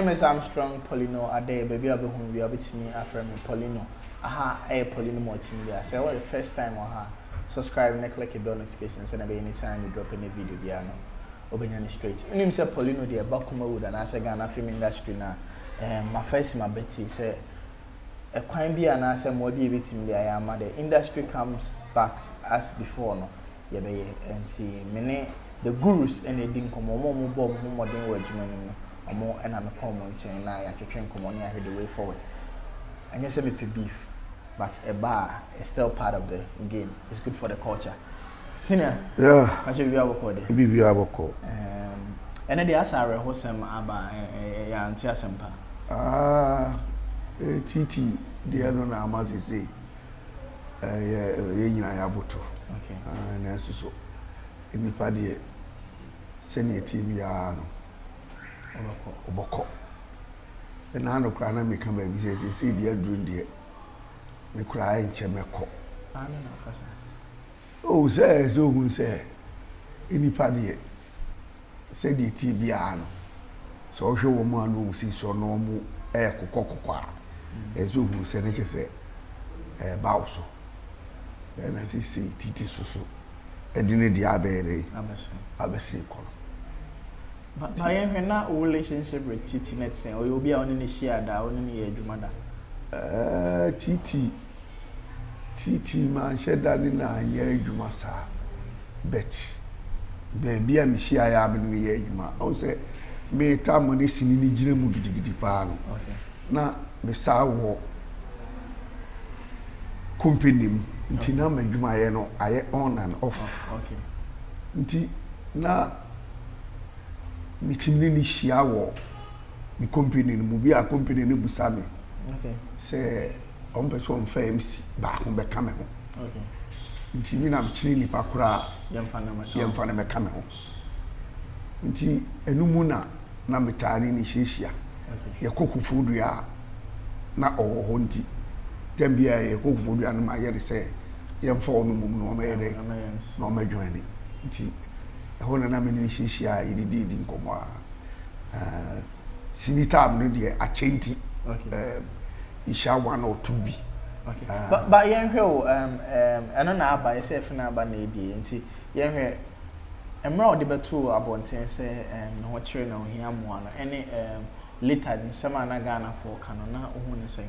name is Armstrong Polino Ade, baby. I'll be home. You'll be to me after me Polino. Aha, Polino more to me. I say, well, the first time or her. Subscribe and click the bell notifications and anytime you drop any video, piano. Open straight. You name say Polino, the about Kumawood and I say Ghana film industry now. My first, my Betty say, a crime be an answer more be victim. I am the industry comes back as before. No, yeah, and see many. The gurus and they didn't come more modern words, or more and I'm a common chain. I can come on here the way forward. And yes, I may beef, but a bar is still part of the game. It's good for the culture. Senior, yeah, I should be able to be able to. And then the Asara Hosam Abba and Tiasempa. TT, the other Namazi say, Yabuto. Okay, and so. Anybody send a team yarn or and I know Crana may come back because they see the doing dear. They cry in Chemeco. Oh, sir, so who say anybody said the TV yarn. So show woman who sees so normal air cocoa as who said it say a bowso. Then as he say, Titi Susu. Edine di abere abese kono but I am not relationship with Titi net say or you be on any share da on any adwuma da Titi man sheda ni na anya adwuma sa bet be am share ya me no ye adwuma o say me tam ni sini ni gire mu gidigidi pa no okay na me sa wo company nti na madwuma ye no aye on and off okay nti na mitimni ni hia wo ni company ni mu bi a company ni busame okay say on person on MC ba ko be kame ho okay nti mi na mchiri ni pakura yemfa na me kame ho nti enumu na metani ni hihia okay ye kokufu dua na owo ho nti Tembia ye kokufu dua no ma ye de say yemfa onu mum no ma ye de no ma dwane nti ho na me ni hihia yididi di nkomo a sinitab no de achenti okay isha 1 or 2 bi okay but yen hwe eno na aba yesef na aba na ebie nti yen hwe emra odi beto abonten se ho kire na ohia moa no ene later nsema na Ghana for kano na ohu ne sen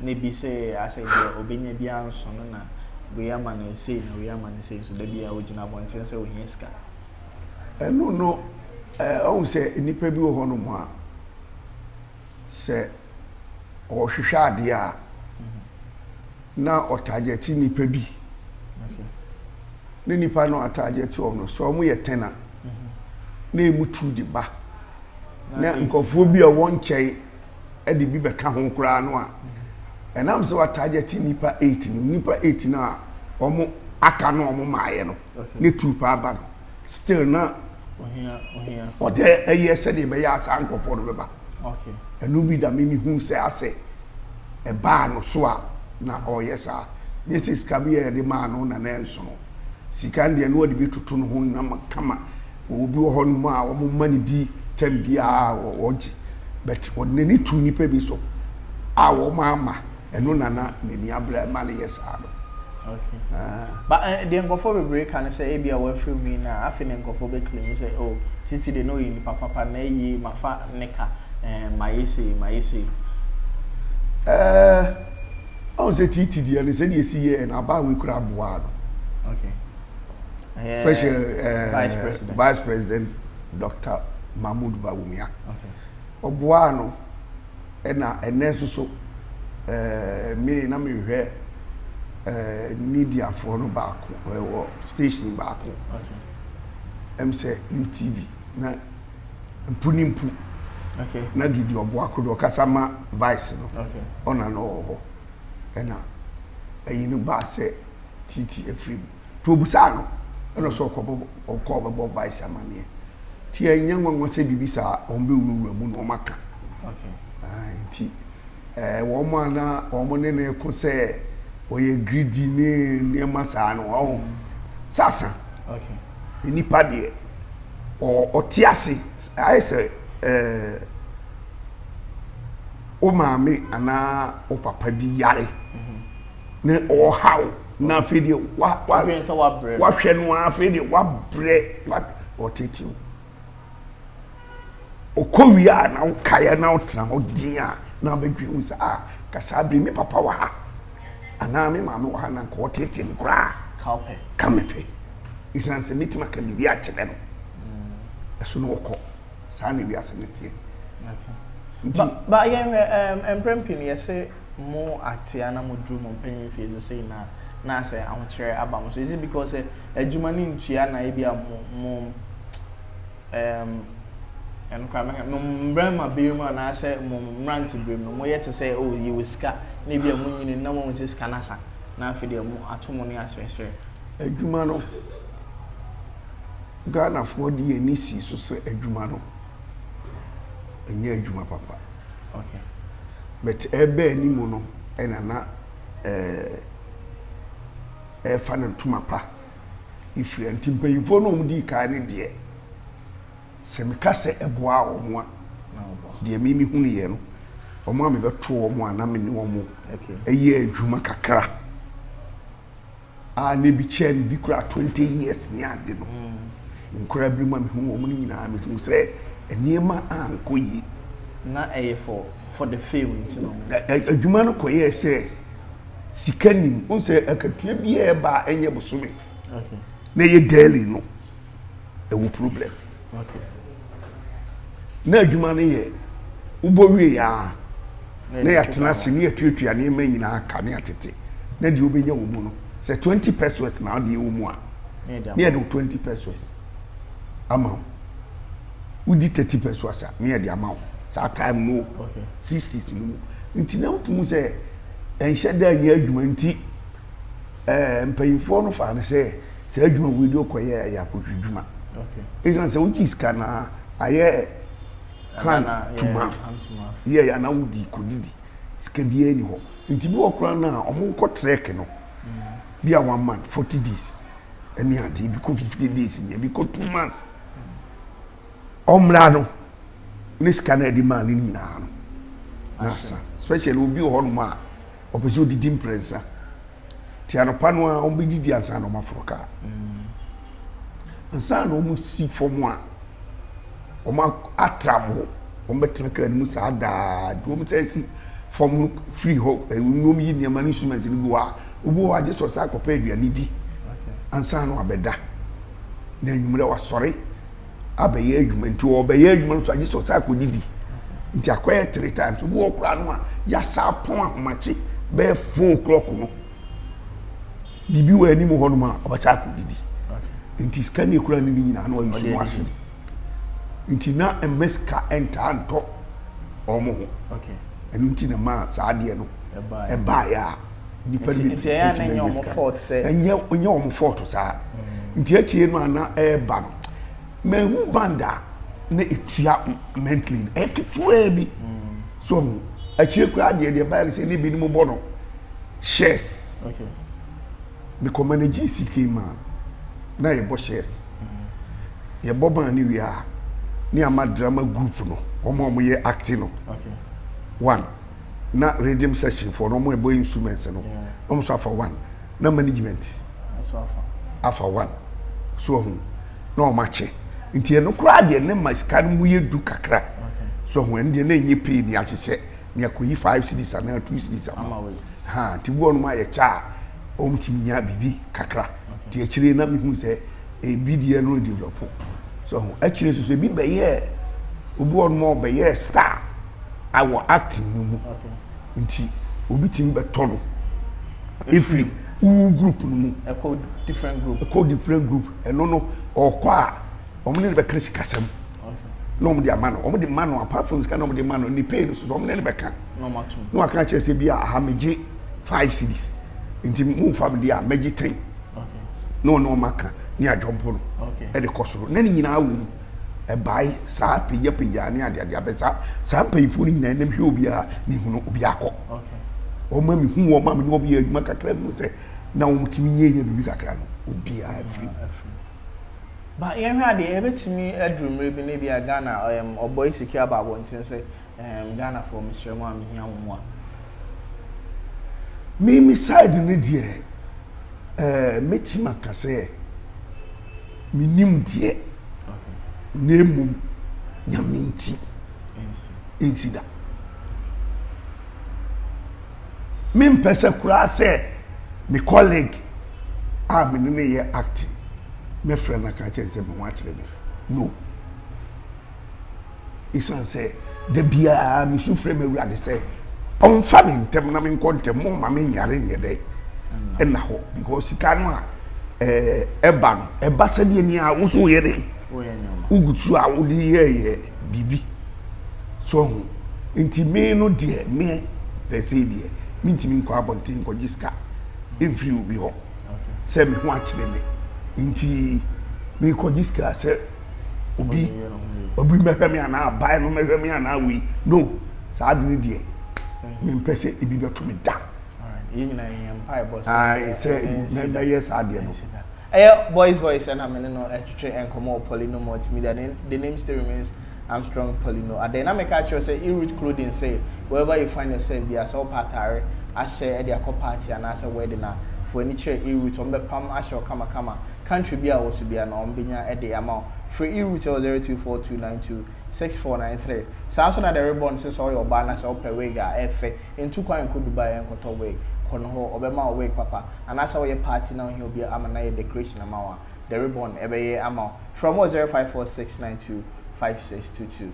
ne bi se ase de obenya bia nso no na we ama na sei na we ama na sei so da bia ogina abonten se ohia ska eno no on se nipa bi wo ho no mo a se o hwehwe ade a na otajeti nipa bi okay ne nipa no atajeti o no so mo ye tena na emutu di ba na nkofo bi a won kyei e de bi beka ho kura no a enam se watajeti nipa 8 nipa 8 na omo aka no omo maaye no ne tupa aba no still na ohia ode eye se de be ya asa nkofo no beba okay enu bi da mimi hu se ase e ba no so a na oyesa this is kabia de ma no na nenso no sikande no de bi tutu no ho na kama obi wo ho no ma wo mani bi tambia oji but wonani tu nipa bi so a wo mama enu na ni abra ma ne yesa do okay but the ngofo be break can say e bia wa film me na afi ne ngofo be claim say oh titi de no yi papa na yi mafa neka maisi on say titi dia ne say dey see here na ba we kura boa no okay special vice president Dr. Mahmoud Bawumia okay oboa no na eneso so me na me hwe media for no back station back okay say UTV na mpunimpu okay na gidi obo akodo kasama vice no okay ona no ho ena ayinu ba se titi efrim to busa no ena so okobo vice amane ti anyanwa nwa se bibisa ombe wura mu no maka okay ti wo mo na omo ne ko se oye greedy ne masa no o sasa okay ni pade o tiase ai se o maame ana o papa bi yare ne o how na afedi wa hwe no afedi wa bre o tete o kowia na o kaya na o tra o dia na bedwe hu sa kasa bre me papa wa ha ana me maame wa ha na ko tete nkra kamepe isanse mitima ka bi a kyele no eso no ko sa na wi asenete But emprempin yese mo atia na mo drum mo panyin fi so say na say I want share about so is it because adwuma ni ntua na e bia mo enkrama no brema birima na say mo rant brim no mo yet say oh you will ska na bia mo nyini na mo say ska na sa na afi de mo atomo ni asresre adwuma no Ghana for the enisi so say adwuma no enye adwuma papa. Okay. But ebe ni mo no ena na fa na ntuma pa ifiri ntimpanyimfo no mudi ka ne de se meka se eboa omo a de mimi hunu ye no omo a me beto omo a na me ni omo eye adwuma kakra a ne bi chen bi kura 20 years ni ade no nkura bi ma me hu omo ni nyina me tu se eniema ankoyi na for the film you know adwuma no koye se sikanim unse akatua bi e ba enye bosome na ye daily no e wo problem na adwuma no ye ubowie ya na ya tena se ne atuatua ne ma nyina aka ne atete na de obenya wo mu no se 20 pesos na de wo mu a ne de 20 pesos ama udi 30 pesos a ne de ama sa time no 60s no nti na utumu se enhye da nya adwuma nti mpayifo no fa na se adwuma we do koye ya kodwuma is na uchi ska na aye hand to mouth ya na wudi kodidi ska bia ni ho nti bi okura na omo nko trek no bia 1 month 40 days eni ade bi ko 50 days ni bi ko 2 months omra no ni ska na di man ni na no nasa especially obi ho no ma opese odidi imprensa ti anopa no a ombididi ansa no mafroka ansa no mu si fomu a oma atramo ombetra ka ni musa da do mu say fomu free ho no mi ni amani instruments ni go a obi ho age so sa kopa aduani di ansa no abeda na nwumre wa sori abaye adwuma nti obaye adwuma no so age so sa ko didi nti akwaya 3 times obi okura no a ya sa pon ahomachi be 4 o'clock no bibi wa ni mo ho no ma obacha ko didi nti scan ekura ni nyina na wayi so wase nti na emeska enter anto omo ho enu nti na ma sa de no e ba ya nipa ni nti ya na enye omo fault say enye omo fault sa nti achie no ana e ba no mehu banda na etua mentally ekitwa bi so achie kura de ba say ni bi ni mo bo no shares the community CK man na ye bo shares ye bo ban ni wi a ni ama drama group no omo ye acting no one na rhythm session for no mo boy instruments no omo so afa one na management so afa one so na o mache nti e no kura de ne masika no mu ye du kakra so ho en de na enye pay ni ahyehyɛ ni akoyi 5 cedis na 2 cedis ama ha ti wo no ma ye cha omtinya bibi kakra ti akire na mehu se e bidie no develop so ho akire so bi be ye obi on mo be ye star awo acting mu nti obi tim be to no every group no mu a code different group eno no okwa omne be krisi kasam no mo de amano omo de mano apart from scan no de mano ni pay no so omo ne be kan no matu no aka kire se bia ha meje 5 cedis nti mu family a meji 10 no maka ni ajompo no e de kosoro na ni nyina awu e bai sa peja ni ade abesa sa payfo ni nyina na hwe obi a ni hunu obi akọ o ma mi hu o ma mi obi adwuma kakra mu se na o mtimi nye bibi kakra no obi a free But you had the everything bedroom maybe maybe a Ghana or boy secure about one thing say Ghana for Mr. Mwami here one. Me side ni die metima kase minim die. Okay. Nemu nyaminti. Insida. Me mpese kura say me colleague me ne ye acting. My friend I can't say me want me. No. Isan say the bia me su frame me rade say on family tem na me nkontem mo ma me nyare nye dey. Na ho because sika no eba no eba se de ni a wo so ye dey. Wo ye nyoma. Ugutu a wo de ye bibi. So nti me no de me pe say de me ntimi nko abontin ko jiska emfiri obi ho. Okay. Say me ho akire me. Inti me ko jiska se obi mehwemi ana buy no mehwemi ana we no sa adini die me mpese ibi beto me da alright yin na yin pie boss say na yes adie no boys and I'm no etwe enkomo Polino multimedia the name still remains Armstrong Polino and then I make sure say root clothing say wherever you find yourself be as all partare I share the party and as a wedding for any chair root on the palm asho kama country be a was be an ombinya at the amount free route 0242926493 so na the reborn says all your banners up per wega efe into kwan ko Dubai and koto weg kono ho obema weg papa and as our party now he'll be amana decoration amawa the reborn ebe amount from 0546925622